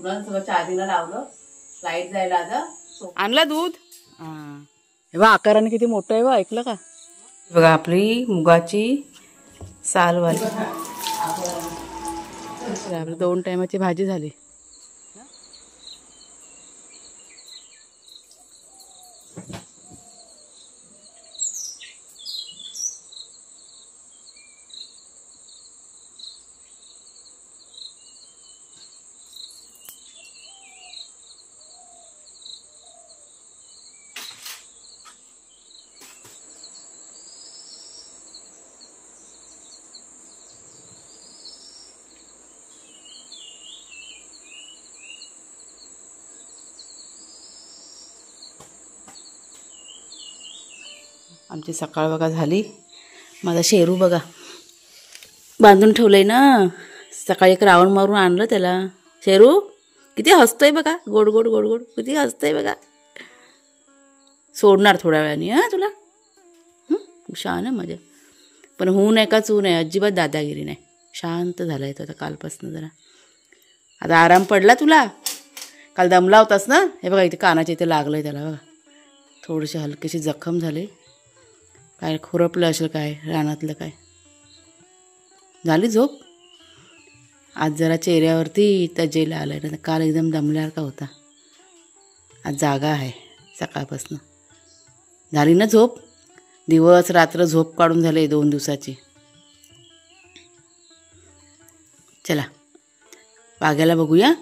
पुन्हा सगळं चार्जिंगला लावलं, लाईट जायला आता आणला दूध. हे बघा आकाराने किती मोठं आहे बा, ऐकलं का? बघा आपली मुगाची सालवाली. आपली 2 टायमाची भाजी झाली. आमची सकाळ बघा झाली. माझा शेरू बघा बांधून ठेवलंय ना, सकाळी एक राऊंड मारून आणलं त्याला. शेरू किती हसतोय बघा, गोड गोड गोड गोड किती हसतोय बघा. सोडणार थोड्या वेळाने हा तुला. शान आहे माझ्या, पण होऊ नये का चू नये, अजिबात दादागिरी नाही. शांत झालाय तो आता कालपासून. जरा आता आराम पडला तुला. काल दमला होतास ना. हे बघा इथे कानाच्या इथे लागलंय त्याला बघा, थोडीशी हलकीशी जखम झाली. काय खुरपलं असेल काय रानातलं काय. झाली झोप. आज जरा चेहऱ्यावरती तजेला आलाय ना, काल एकदम दमल्यासारखा होता. आज जागा आहे सकाळपासून. झाली ना झोप. दिवस रात्र झोप काढून झाले 2 दिवसाची. चला वाघ्याला बघूया.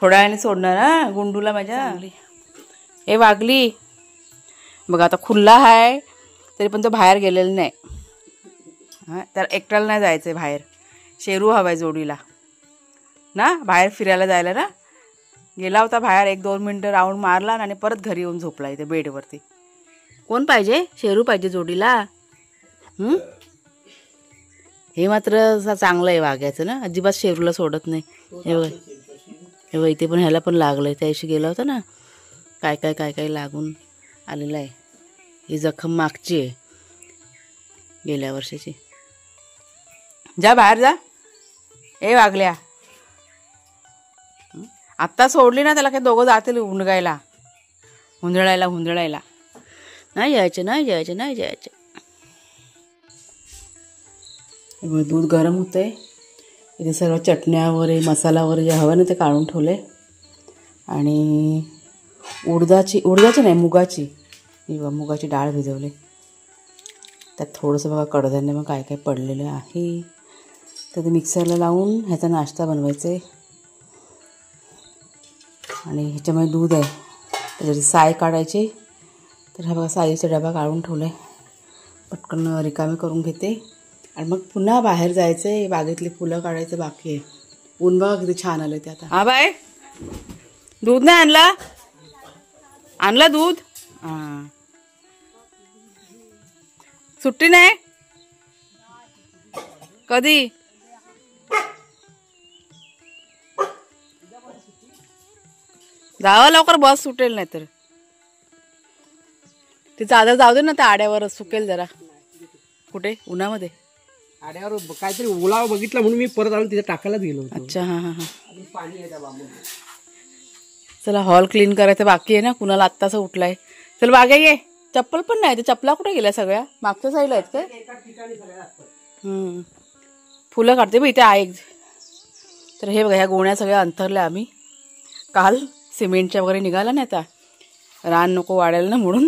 थोड्या वेळाने सोडणार हा गुंडूला माझ्या. हे वागली बघा आता खुल्ला आहे तरी पण तो बाहेर गेलेला नाही. हां तर एकट्याला नाही जायचं आहे बाहेर. शेरू हवाय जोडीला ना, बाहेर फिरायला जायला ना. गेला होता बाहेर 1-2 मिनटं राऊंड मारला आणि परत घरी येऊन झोपला इथे बेडवरती. कोण पाहिजे? शेरू पाहिजे जोडीला. हे मात्र चांगलं आहे वाघ्याचं ना, अजिबात शेरूला सोडत नाही. हे बघ इथे पण ह्याला पण लागलं आहे. त्या दिवशी गेला होता ना, काय काय काय काय लागून आलेलं आहे. ही जखम मागची आहे गेल्या वर्षाची. जा बाहेर जा. ए वागल्या आत्ता सोडली ना त्याला काही दोघं जातील हुंडगायला, हुंदळायला. नाही जायचं नाही जायचं नाही जायचं. दूध गरम होतं आहे. इथे सर्व चटण्या वगैरे मसाला वगैरे जे हवं ना ते काढून ठेवले. आणि उडदाची नाही मुगाची, मुगाची डाळ भिजवली. त्यात थोडंसं बघा कडधान्य मग काय काय पडलेलं आहे. तर ते मिक्सरला लावून ह्याचा नाश्ता बनवायचा आहे. आणि ह्याच्यामध्ये दूध आहे, त्याच्याची साय काढायची. तर हा बघा साईचा डबा काढून ठेवला आहे. पटकन रिकामी करून घेते आणि मग पुन्हा बाहेर जायचं आहे. बागेतली फुलं काढायचं बाकी आहे. ऊन बघा किती छान आलं ते आता. हा बाय दूध नाही आणला दूध. हां सुट्टी नाही कधी. जावं लवकर, बस सुटेल नाही तर. ती चादर जाऊ दे ना, त्या आड्यावर सुकेल जरा. कुठे उन्हामध्ये आड्यावर काहीतरी ओलावा बघितला म्हणून मी परत आलो तिथे टाकायलाच गेलो. अच्छा हां पाणी आहे त्या बांबून. चला हॉल क्लीन करायचं बाकी आहे ना. कुणाला आत्ताच उठलाय. चल बागे ये. चप्पल पण नाही. ते चप्पला कुठे गेल्या सगळ्या? मागच्या साईडला आहेत काय? फुलं काढते बघ इथे आहे. तर हे बघा ह्या गोण्या सगळ्या अंथरल्या आम्ही. काल सिमेंटच्या वगैरे निघाला नाही आता, रान नको वाढायला ना म्हणून.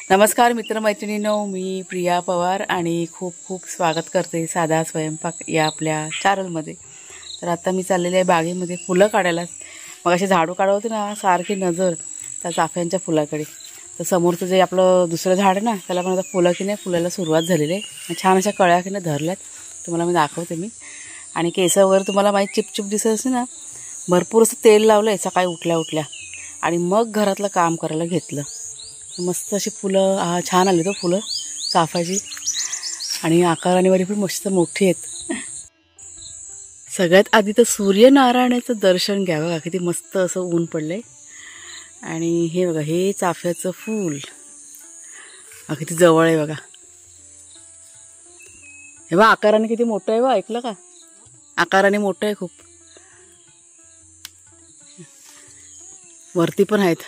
नमस्कार मित्रमैत्रिणींनो, मी प्रिया पवार आणि खूप खूप स्वागत करते साधा स्वयंपाक या आपल्या चॅनलमध्ये. तर आता मी चाललेली आहे बागेमध्ये फुलं काढायला. मग असे झाडू काढत होते ना, सारखी नजर त्या चाफ्यांच्या फुलाकडे. तर समोरचं जे आपलं दुसरं झाड आहे ना, त्याला पण आता फुलं की नाही फुलायला सुरुवात झालेली आहे. छान अशा कळ्या की नाही धरल्यात. तुम्हाला मी दाखवते मी. आणि केस वगैरे तुम्हाला माहीत चिपचिप दिसत असेल ना. भरपूर असं तेल लावलं आहे सकाळी उठल्या आणि मग घरातलं काम करायला घेतलं. मस्त अशी फुलं छान आली तो फुलं चाफ्याची. आणि आकाराने वरी पण मस्त मोठी आहेत. सगळ्यात आधी तर सूर्यनारायणाचं दर्शन घ्या. बघा किती मस्त असं ऊन पडलंय. आणि हे बघा हे चाफ्याचं फूल किती जवळ आहे बघा. हे बघा आकाराने किती मोठं आहे बघा. ऐकलं का? आकाराने मोठं आहे खूप. वरती पण आहेत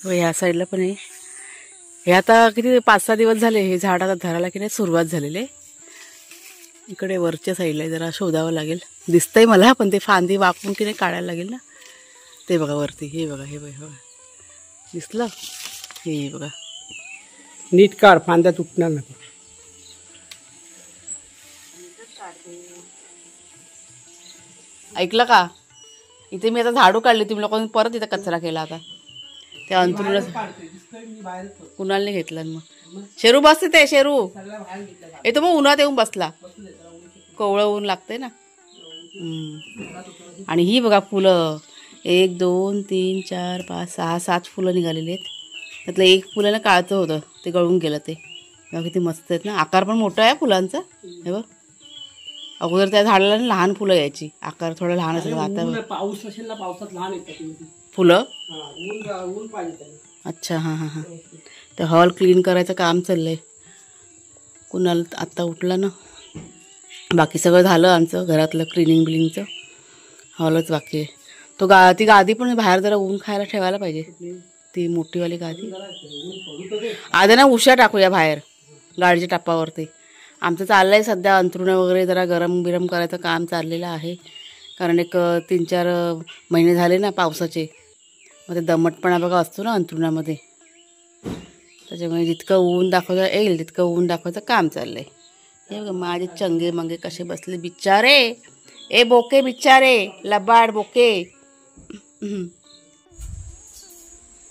व ह्या साईडला पण आहे. हे आता किती 5-6 दिवस झाले हे झाड आता धरायला की नाही सुरुवात झालेली आहे. इकडे वरच्या साईडला जरा शोधावं लागेल, दिसतंय मला, पण ते फांदी वाकून की नाही काढायला लागेल ना. ते बघा वरती, हे बघा, हे बघा, दिसलं, हे बघा. नीट काढ, फांद्या तुटणार नाही. ऐकलं का, इथे मी आता झाडू काढली, तुम्ही लोकांनी परत इथं कचरा केला. आता त्या अंतरुला कुणालने घेतला. मग शेरू बसते, ते शेरू येतो मग उन्हात येऊन बसला, कोवळं ऊन लागतंय ना. आणि ही बघा फुलं, 1 2 3 4 5 6 7 फुलं निघालेली आहेत. त्यातलं एक फुलाला काळचं होतं, ते गळून गेलं. ते बघा किती मस्त आहेत ना, आकार पण मोठा आहे फुलांचा. हे बघ, अगोदर त्या झाडाला लहान फुलं यायची, आकार थोडा लहान असेल. आता पाऊस असेल ना, पावसात लहान येतात फुलं. ऊन पाहिजे. अच्छा, हां हां हां. तर हॉल क्लीन करायचं काम चाललंय. कुणाल आत्ता उठला ना. बाकी सगळं झालं आमचं घरातलं क्लिनिंग बिलिंगचं, हॉलच बाकी आहे. ती गादी पण बाहेर जरा ऊन खायला ठेवायला पाहिजे, ती मोठीवाली गादी. आधी ना उशा टाकूया बाहेर गाडीच्या टप्पावरती. आमचं चाललं आहे सध्या अंथरुणं वगैरे जरा गरम बिरम करायचं काम चाललेलं आहे. कारण एक 3-4 महिने झाले ना पावसाचे, मग ते दमटपणा बघा असतो ना अंथरुणामध्ये, त्याच्यामुळे जितकं ऊन दाखवता येईल तितकं ऊन दाखवायचं काम चाललं आहे. हे बघा माझे चंगे मंगे कसे बसले बिचारे, ए बोके बिचारे, लबाड बोके.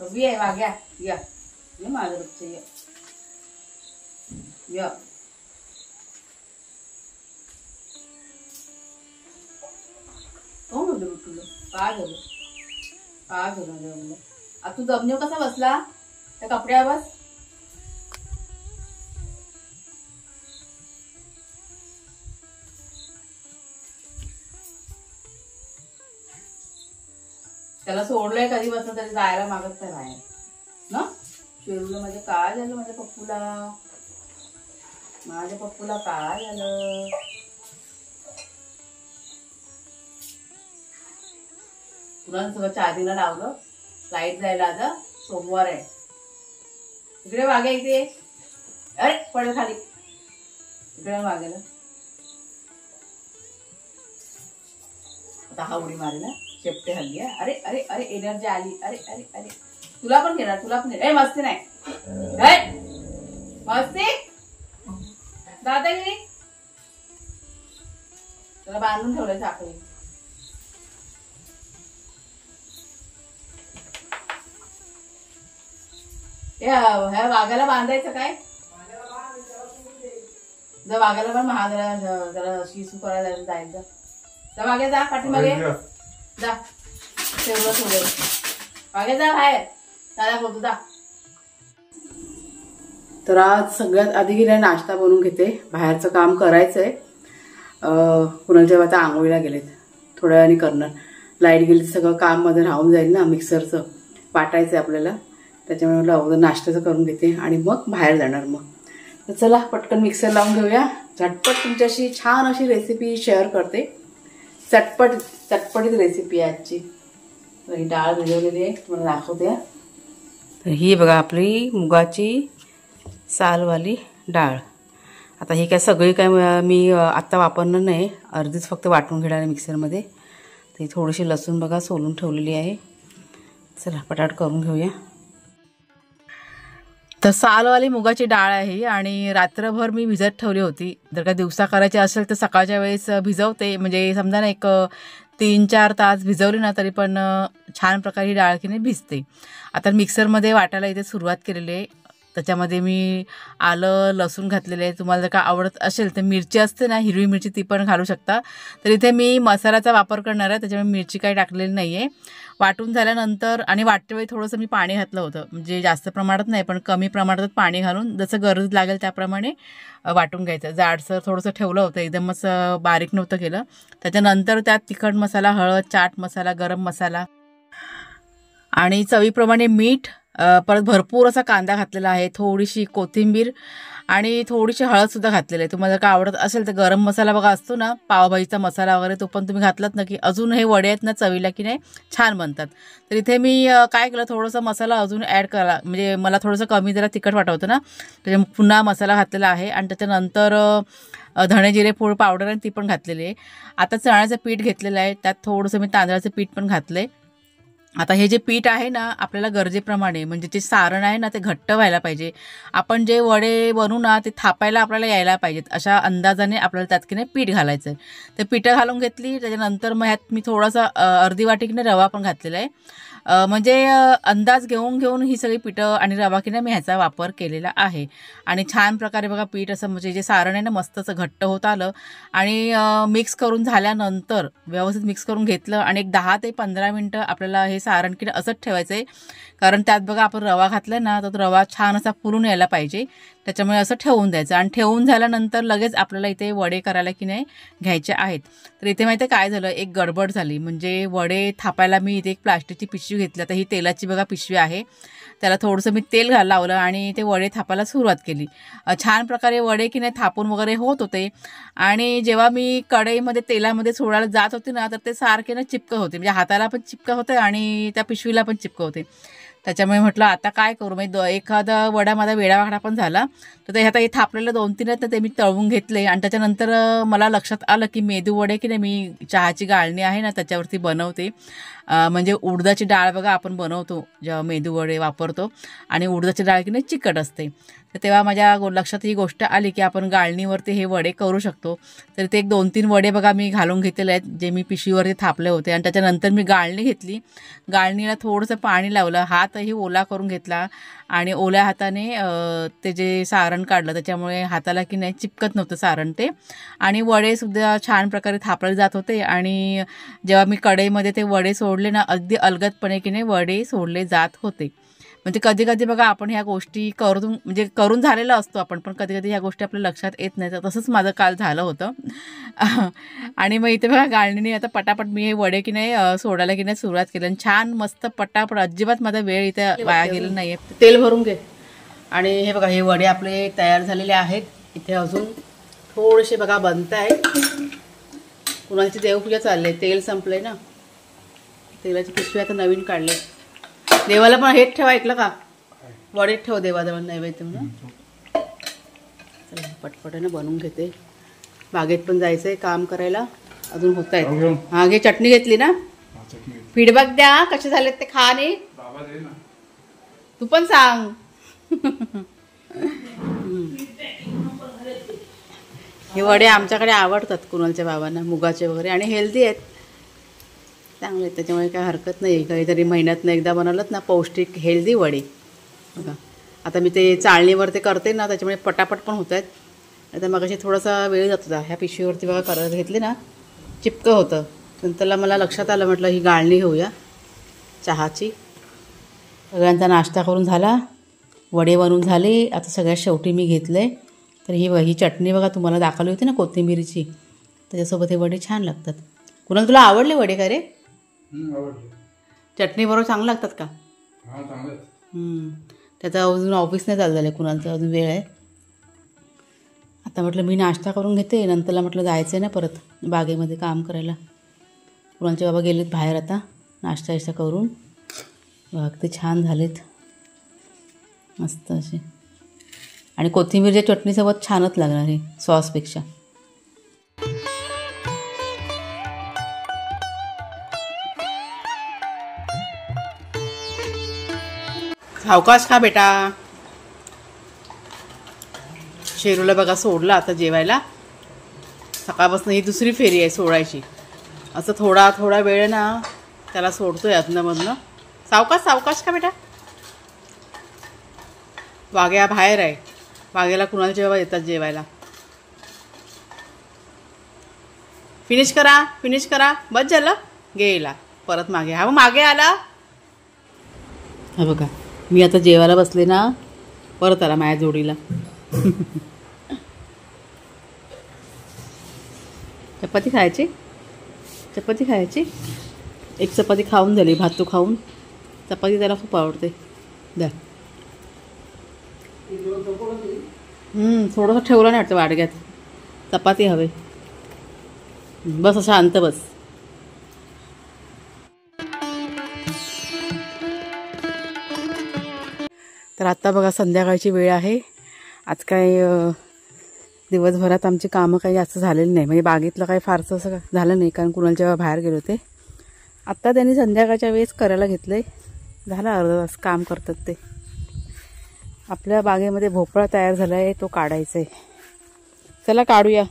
वाग्या या माझं बच्चे या. कोण होतं तुला, काय झालं, काय झालं. आता तू जमिनीवर कसा बसला त्या कपड्यावर बस. त्याला सोडलंय कधी बसलं तरी जायला मागत तर नाही ना. शेरूला म्हणजे काय झालं, माझ्या पप्पूला काय झालं. तुला सगळं चार्जिंगला लावलं, लाईट जायला. आता सोमवार आहे. इकडे वागे, इथे अरे पडेल खाली, इकडे वागेला. आता हा उडी मारेल ना, शेपटे हल्ली. अरे अरे अरे एनर्जी आली. अरे अरे अरे तुला पण घेणार, तुला पण. ए मस्ती नाही, मस्ती दादागिरी. त्याला बांधून ठेवलंय साखळी. ह्या वाघाला बांधायचं काय, जर वाघाला पण महाग जरा शिसू करायला जाईल. जा वाघ्या, जा पाठीमागे जा, ठेवलं थोडं. वाघ्या जा बाहेर, दादा बोलतो जा. तर आज सगळ्यात आधी गेल्या नाश्ता बनवून घेते, बाहेरचं काम करायचंय. कुणाच्या आता आंघोळीला गेलेत, थोड्या वेळाने करणार. लाईट गेली तर सगळं काम मध्ये राहून जाईल ना, मिक्सरचं वाटायचंय आपल्याला, त्याच्यामुळे अगोदर नाश्त्याचं करून घेते आणि मग बाहेर जाणार. मग तर चला पटकन मिक्सर लावून घेऊया. झटपट तुमच्याशी छान अशी रेसिपी शेअर करते, चटपटीत रेसिपी आहे आजची. तर ही डाळ भिजवलेली आहे, तुम्हाला दाखवते. तर ही बघा आपली मुगाची सालवाली डाळ. आता ही काय सगळी काय मी आत्ता वापरणार नाही, अर्धीच फक्त वाटून घेणार आहे मिक्सरमध्ये. ती थोडीशी लसूण बघा सोलून ठेवलेली आहे. चला पटाट करून घेऊया. तर सालवाली मुगाची डाळ आहे आणि रात्रभर मी भिजत ठेवली होती. जर का दिवसा करायची असेल तर सकाळच्या वेळेस भिजवते, म्हणजे समजा ना एक 3-4 तास भिजवली ना तरी पण छान प्रकारे ही डाळ की नाही भिजते. आता मिक्सरमध्ये वाटायला इथे सुरुवात केलेली आहे. त्याच्यामध्ये मी आलं लसूण घातलेले आहे. तुम्हाला जर का आवडत असेल तर मिरची असते ना, हिरवी मिरची, ती पण घालू शकता. तर इथे मी मसाल्याचा वापर करणार आहे, त्याच्यामुळे मिरची काही टाकलेली नाही आहे. वाटून झाल्यानंतर आणि वाटतेवेळी थोडंसं मी पाणी घातलं होतं, म्हणजे जास्त प्रमाणात नाही पण कमी प्रमाणात पाणी घालून जसं गरज लागेल त्याप्रमाणे वाटून घ्यायचं. जाडसर थोडंसं ठेवलं होतं, एकदमच बारीक नव्हतं केलं. त्याच्यानंतर त्यात तिखट मसाला, हळद, चाट मसाला, गरम मसाला आणि चवीप्रमाणे मीठ, परत भरपूर असा कांदा घातलेला आहे, थोडीशी कोथिंबीर आणि थोडीशी हळदसुद्धा घातलेली आहे. तुम्हाला जर का आवडत असेल तर गरम मसाला बघा असतो ना, पावभाजीचा मसाला वगैरे, तो पण तुम्ही घातलात ना की अजून हे वडे आहेत ना चवीला की नाही छान बनतात. तर इथे मी काय केलं, थोडंसं मसाला अजून ॲड करा, म्हणजे मला थोडंसं कमी जरा तिखट वाटतं ना, त्याच्यामुळे पुन्हा मसाला घातलेला आहे. आणि त्याच्यानंतर धणे जिरे पूड पावडर आणि ती पण घातलेली आहे. आता चण्याचं पीठ घेतलेलं आहे, त्यात थोडंसं मी तांदळाचं पीठ पण घातलं आहे. आता हे जे पीठ आहे ना, आपल्याला गरजेप्रमाणे, म्हणजे जे सारण आहे ना ते घट्ट व्हायला पाहिजे. आपण जे वडे बनवू ना ते थापायला आपल्याला यायला पाहिजेत, अशा अंदाजाने आपल्याला त्यात की नाही पीठ घालायचं आहे. ते पिठं घालून घेतली. त्याच्यानंतर मग ह्यात मी थोडासा अर्धी वाटी की नाही रवा पण घातलेला आहे. म्हणजे अंदाज घेऊन ही सगळी पिठं आणि रवा की नाही मी ह्याचा वापर केलेला आहे. आणि छान प्रकारे बघा पीठ असं, म्हणजे जे सारण आहे ना मस्त असं घट्ट होत आलं. आणि मिक्स करून झाल्यानंतर व्यवस्थित मिक्स करून घेतलं आणि एक 10 ते 15 मिनटं आपल्याला हे सारण की असंच ठेवायचं आहे. कारण त्यात बघा आपण रवा घातला ना, तर रवा छान असा फुलून यायला पाहिजे, त्याच्यामुळे असं ठेवून द्यायचं. आणि ठेवून झाल्यानंतर लगेच आपल्याला इथे वडे करायला की नाही घ्यायचे आहेत. तर इथे माहिती आहे काय झालं, एक गडबड झाली. म्हणजे वडे थापायला मी इथे एक प्लास्टिकची पिशवी घेतली. आता ही तेलाची बघा पिशवी आहे, त्याला थोडंसं मी तेल लावलं आणि ते वडे थापायला सुरुवात केली. छान प्रकारे वडे की नाही थापून वगैरे होत होते. आणि जेव्हा मी कढईमध्ये तेलामध्ये सोडायला जात होते ना, तर ते सारखे ना चिपकं होते, म्हणजे हाताला पण चिपकं होते आणि त्या पिशवीला पण चिपकं होते. त्याच्यामुळे म्हटलं आता काय करू, म्हणजे एखादा वडा माझा वेडावाकडा पण झाला. तर ते आता हे थापलेलं 2-3 आहेत ना, ते मी तळून घेतले. आणि त्याच्यानंतर मला लक्षात आलं की मेदू वडे की नाही मी चहाची गाळणी आहे ना त्याच्यावरती बनवते. म्हणजे उडदाची डाळ बघा आपण बनवतो जेव्हा मेदू वडे वापरतो, आणि उडदाची डाळ की नाही चिकट असते. तर तेव्हा माझ्या लक्षात ही गोष्ट आली की आपण गाळणीवरती हे वडे करू शकतो. तर ते एक 2-3 वडे बघा मी घालून घेतलेले आहेत, जे मी पिशवीवरती थापले होते. आणि त्याच्यानंतर मी गाळणी घेतली. गाळणीला थोडंसं पाणी लावलं, हातही ओला करून घेतला आणि ओल्या हाताने ते जे सारण काढलं, त्याच्यामुळे हाताला की नाही चिपकत नव्हतं सारण ते. आणि वडेसुद्धा छान प्रकारे थापले जात होते. आणि जेव्हा मी कढईमध्ये ते वडे सोडले ना, अगदी अलगदपणे की नाही वडे सोडले जात होते. म्हणजे कधी कधी बघा आपण ह्या गोष्टी करून झालेलं असतो आपण, पण कधी कधी ह्या गोष्टी आपल्या लक्षात येत नाही. तर तसंच माझं काल झालं होतं. आणि मग इथे बघा गाळणीने आता पटापट मी हे वडे की नाही सोडायला की नाही सुरुवात केली. आणि छान मस्त पटापट, अजिबात माझा वेळ इथे वाया गेला नाही आहे. तेल भरून घे. आणि हे बघा हे वडे आपले तयार झालेले आहेत. इथे अजून थोडेसे बघा बनत आहेत. कुणाची देवपूजा चालली आहे, तेल संपलंय ना, तेलाची पिशवी आता नवीन काढले. देवाला पण हेच ठेवा, ऐकलं का, वडेच ठेव देवाजवळ नैवेद्य म्हणून. चला पटपटाने बनवून घेते. बागेत पण जायचंय काम करायला, अजून होत आहेत. हा घे, चटणी घेतली ना, फीडबॅक द्या कसे झालेत ते खा. आणि तू पण सांग. हे वडे आमच्याकडे आवडतात कुणालच्या बाबांना, मुगाचे वगैरे, आणि हेल्दी आहेत, चांगले आहेत, त्याच्यामुळे काय हरकत नाही. काहीतरी महिन्यातनं एकदा बनवलं ना पौष्टिक हेल्दी वडे. बघा आता मी ते चाळणीवर ते करते ना, त्याच्यामुळे पटापट पण होत आहेत. आता मग अशी थोडासा वेळ जात होता. ह्या पिशवीवरती बघा करत घेतली ना, चिपकं होतं. नंतरला मला लक्षात आलं, म्हटलं ही गाळणी घेऊया चहाची. सगळ्यांचा नाश्ता करून झाला, वडे बनवून झाले. आता सगळ्यात शेवटी मी घेतले तर ही चटणी बघा तुम्हाला दाखवली होती ना कोथिंबीरची, त्याच्यासोबत हे वडे छान लागतात. कुणाला तुला आवडले वडे का रे? चटणी बरोबर चांगलं लागतात का? त्याचा अजून ऑफिस नाही चालू झालं, कुणालचं अजून वेळ आहे. आता म्हटलं मी नाश्ता करून घेते, नंतरला म्हटलं जायचं आहे ना परत बागेमध्ये काम करायला. कुणालचे बाबा गेलेत बाहेर आता नाश्ता करून. बघ ते छान झालेत मस्त असे. आणि कोथिंबीरच्या चटणीसोबत छानच लागणार आहे सॉसपेक्षा. सावकाश खा बेटा. शेरूला बघा सोडलं आता जेवायला. सकाळपासून ही दुसरी फेरी आहे सोडायची. असं थोडा थोडा वेळ ना त्याला सोडतोय अधनंमधनं. सावकाश का बेटा. वाघ्या बाहेर आहे, वाघ्याला कुणालचे बाबा येतात जेवायला. फिनिश करा बस झालं. गेला परत मागे. हा मागे आला. हा बघा मी आता जेवायला बसले ना, परत आला माझ्या जोडीला. चपाती खायची. एक चपाती खाऊन झाली, भातू खाऊन. चपाती त्याला खूप आवडते. द्या थोडंसं ठेवलं नाही वाटतं वाडग्यात. चपाती हवे. बस शांत बस. तर आता बघा संध्याकाळची वेळ आहे. आज काय दिवसभरात आमची कामं काही जास्त झालेली नाही. म्हणजे बागेतलं काही फारसं असं झालं नाही, कारण कुणाल जेव्हा बाहेर गेले होते. आत्ता त्यांनी संध्याकाळच्या वेळेस करायला घेतलं आहे. झाला अर्धा तास काम करतात ते. आपल्या बागेमध्ये भोपळा तयार झाला आहे, तो काढायचा आहे. चला काढूया.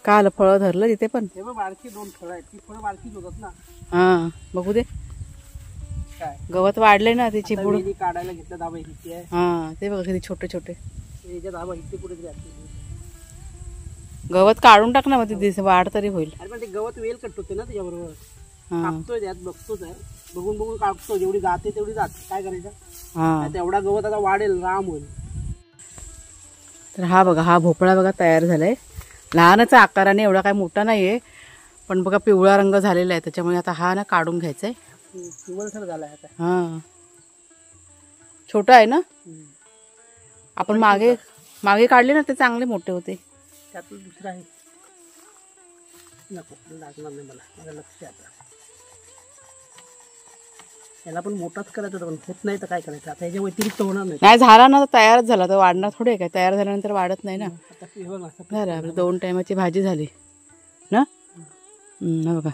काल फळं धरलं तिथे पण. हे बघ बारकी 2 फळं आहेत. ती फळं बारकीच होतात ना. हां बघू दे. काय गवत वाढले ना त्याची पुढे. वेली काढायला घेतलं दाबा इथे आहे. हां ते बघा किती छोटे छोटे. याच्या दाबा इथे कुठे तरी. गवत काढून टाक ना, मग ते वाढ तरी होईल. अरे पण ते गवत वेल कट होते ना त्याच्याबरोबर. हां कापतोय त्यात बघतोच आहे. बघून बघून कापतो. जेवढी जाते तेवढी जात. काय करायचं. हां तेवढा गवत आता वाढेल, राम होईल. तर हा बघा, हा भोपळा बघा तयार झालाय. लहानच आहे आकाराने, एवढा काय मोठा नाहीये, पण बघा पिवळा रंग झालेला आहे. त्याच्यामुळे आता हा ना काढून घ्यायचा आहे. पिवळसर झालाय आता. हां छोटा आहे ना. आपण मागे काढले ना, ते चांगले मोठे होते. त्यातून दुसरा आहे. नको लागणार नाही मला. माझं लक्ष आहे आता. याला पण मोठाच करायचं होतं, पण होत नाही तर काय करायचं. आता याच्या व्यतिरिक्त होणार नाही. नाही झाला ना तर तयारच झाला, तर वाढणार थोडे आहे काय. तयार झाल्यानंतर वाढत नाही ना. आता हे बघ असं झालं आपली 2 टायमाची भाजी झाली ना. हा बघा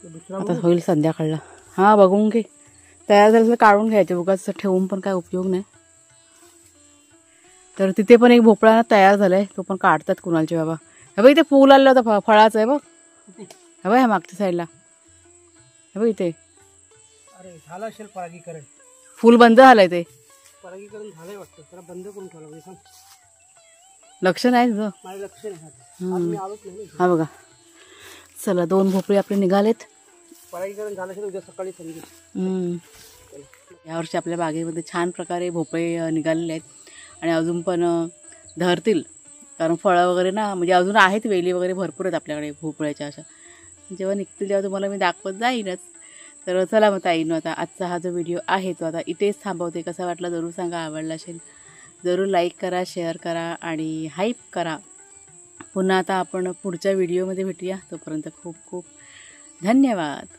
दुसरा आता होईल संध्याकाळला. हां बघून घे. तयार झालं तर काढून घ्यायचे, उगाच ठेवून पण काय उपयोग नाही. तर तिथे पण एक भोपळा तयार झालाय, तो पण काढतात कुणालचे बाबा. हे बघ इथे फूल आलं होतं फळाचं आहे बघ. हे बघ ह्या मागच्या साईडला. हे बघ इथे. अरे झालं असेल परागीकरण. फूल बंद झालंय ते. परागीकरण झालंय वाटतं. त्याला बंद करून ठेवलं म्हणजे सांग. लक्ष नाही तुझं. माझं लक्ष नाही. आज मी आलोच नाही. हा बघा. चला 2 भोपळे आपले निघालेत. परागीकरण झालं असेल उद्या सकाळी समजेल. यावर्षी आपल्या बागेमध्ये छान प्रकारे भोपळे निघालेले आहेत. आणि अजून पण धरतील, कारण फळं वगैरे ना, म्हणजे अजून आहेत, वेली वगैरे भरपूर आहेत आपल्याकडे भोपळ्याच्या. अशा जेव्हा निघतील तेव्हा तुम्हाला मी दाखवत जाईनच. तर चला मग ताईनं आता आजचा हा जो व्हिडिओ आहे तो आता इथेच थांबवते. कसा वाटला जरूर सांगा. आवडला असेल जरूर लाईक करा, शेअर करा आणि हाईप करा. पुन्हा आता आपण पुढच्या व्हिडिओमध्ये भेटूया. तोपर्यंत खूप खूप धन्यवाद.